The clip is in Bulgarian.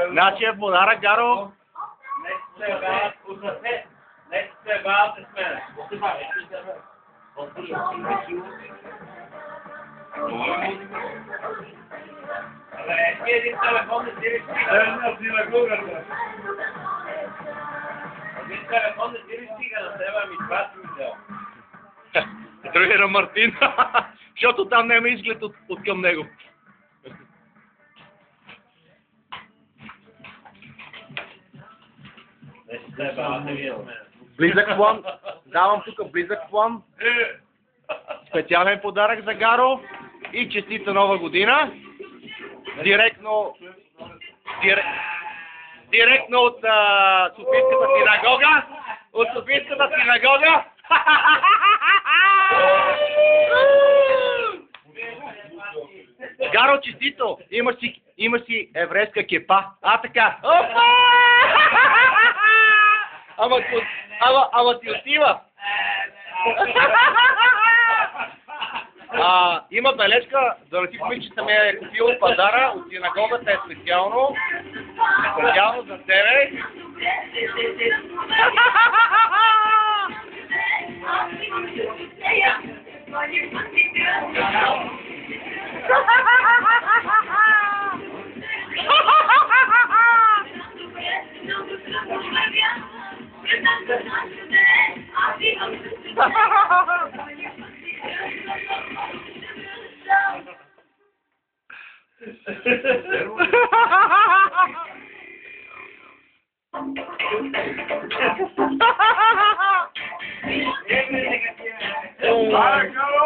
Нашия подарък, Гаро. Един телефон не ти стига на тебе, ами това си взел. Другия на Мартин, защото там няма изглед от към него. Близък план. Давам тук близък план. Специален подарък за Гаро и честита нова година. Директно от Софийската синагога. От Софийската синагога. Гаро, честито! Имаш си еврейска кепа. Така. Ама ти отива. Има бележка, да не си помисли, че съм е купил пазара от синагогата, е специално за тебе. Oh my God.